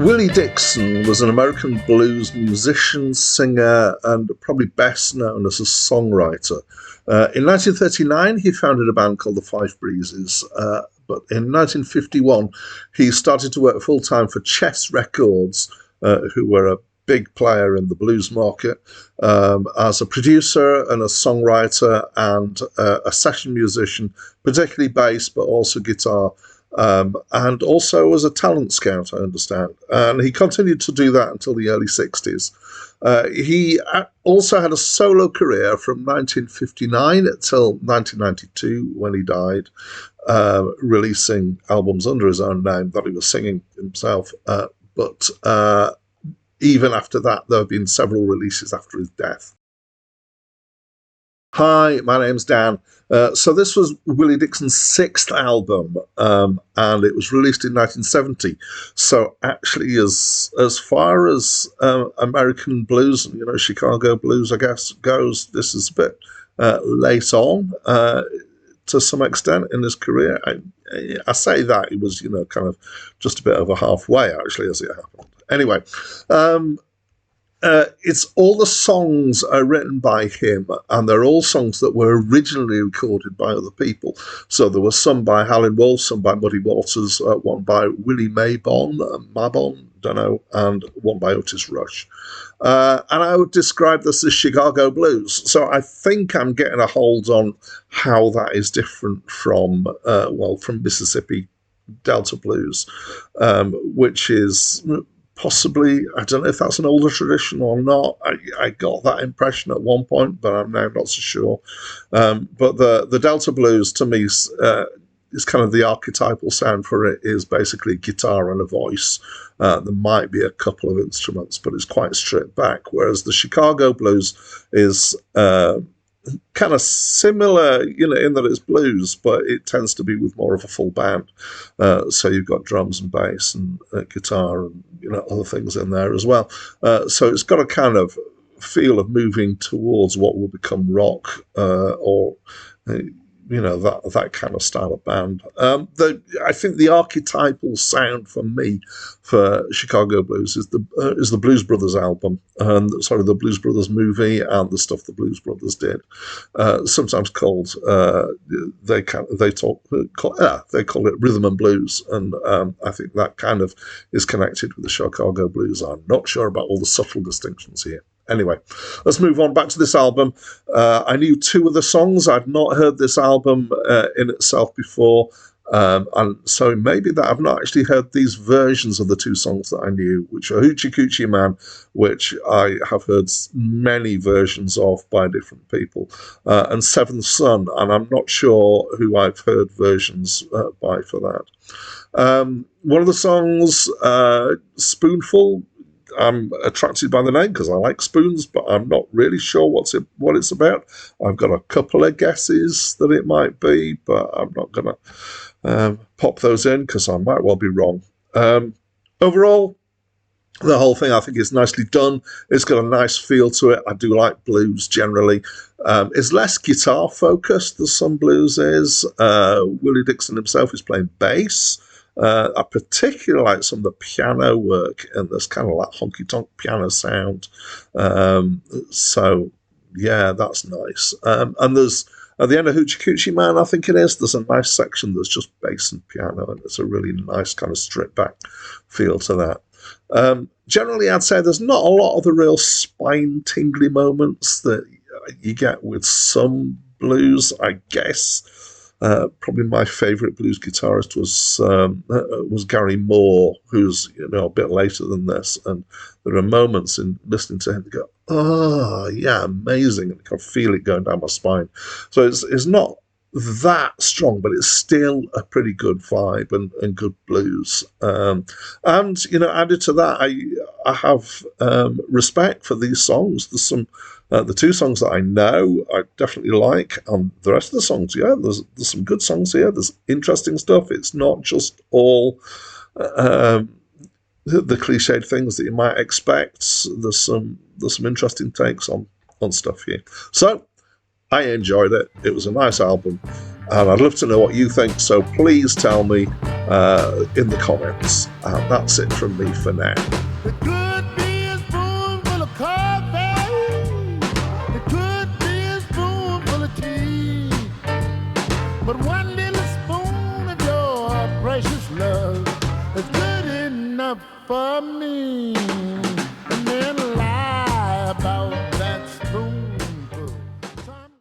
Willie Dixon was an American blues musician, singer, and probably best known as a songwriter. In 1939, he founded a band called the Five Breezes, but in 1951, he started to work full-time for Chess Records, who were a big player in the blues market, as a producer and a songwriter and a session musician, particularly bass, but also guitar. And also as a talent scout, I understand. And he continued to do that until the early 60s. He also had a solo career from 1959 until 1992 when he died, releasing albums under his own name that he was singing himself. But even after that, there have been several releases after his death. Hi, my name's Dan. So this was Willie Dixon's sixth album, and it was released in 1970. So actually, as far as American blues, Chicago blues, I guess, goes, this is a bit late on to some extent in his career. I say that it was, kind of just a bit over halfway, actually, as it happened. Anyway, it's all the songs are written by him, and they're all songs that were originally recorded by other people. So there were some by Howlin' Wolf, some by Muddy Waters, one by Willie Mabon, don't know, and one by Otis Rush. And I would describe this as Chicago blues. So I think I'm getting a hold on how that is different from Mississippi Delta blues, which is possibly, I don't know if that's an older tradition or not. I got that impression at one point, but I'm now not so sure. But the Delta blues, to me, is kind of the archetypal sound for it is basically guitar and a voice. There might be a couple of instruments, but it's quite stripped back. Whereas the Chicago blues is kind of similar, in that it's blues, but it tends to be with more of a full band. So you've got drums and bass and guitar and other things in there as well. So it's got a kind of feel of moving towards what will become rock or that kind of style of band. I think the archetypal sound for me for Chicago blues is the Blues Brothers album, the Blues Brothers movie, and the stuff the Blues Brothers did. Sometimes called they call it rhythm and blues, and I think that kind of is connected with the Chicago blues. I'm not sure about all the subtle distinctions here. Anyway, let's move on back to this album. I knew two of the songs. I'd not heard this album in itself before. And so maybe that I've not actually heard these versions of the two songs that I knew, which are Hoochie Coochie Man, which I have heard many versions of by different people, and Seventh Son, and I'm not sure who I've heard versions by for that. One of the songs, Spoonful, I'm attracted by the name because I like spoons, but I'm not really sure what it's about. I've got a couple of guesses that it might be, but I'm not going to pop those in because I might well be wrong. Overall, the whole thing I think is nicely done. It's got a nice feel to it. I do like blues generally. It's less guitar focused than some blues is. Willie Dixon himself is playing bass. I particularly like some of the piano work, and there's kind of like honky-tonk piano sound. So, yeah, that's nice. And there's, at the end of Hoochie Coochie Man, I think it is, there's a nice section that's just bass and piano, and it's a really nice kind of stripped-back feel to that. Generally, I'd say there's not a lot of the real spine-tingly moments that you get with some blues, I guess. Probably my favourite blues guitarist was Gary Moore, who's a bit later than this, and there are moments in listening to him that go, oh yeah, amazing, and I can feel it going down my spine. So it's not that strong, but it's still a pretty good vibe and good blues. And added to that, I have respect for these songs. There's some. The two songs that I know I definitely like, and the rest of the songs, yeah, there's some good songs here. There's interesting stuff. It's not just all the cliched things that you might expect. There's some interesting takes on stuff here. So I enjoyed it. It was a nice album, and I'd love to know what you think. So please tell me in the comments. That's it from me for now. It could be a spoonful of coffee. It could be a spoonful of tea. But one little spoon of your precious love is good enough for me.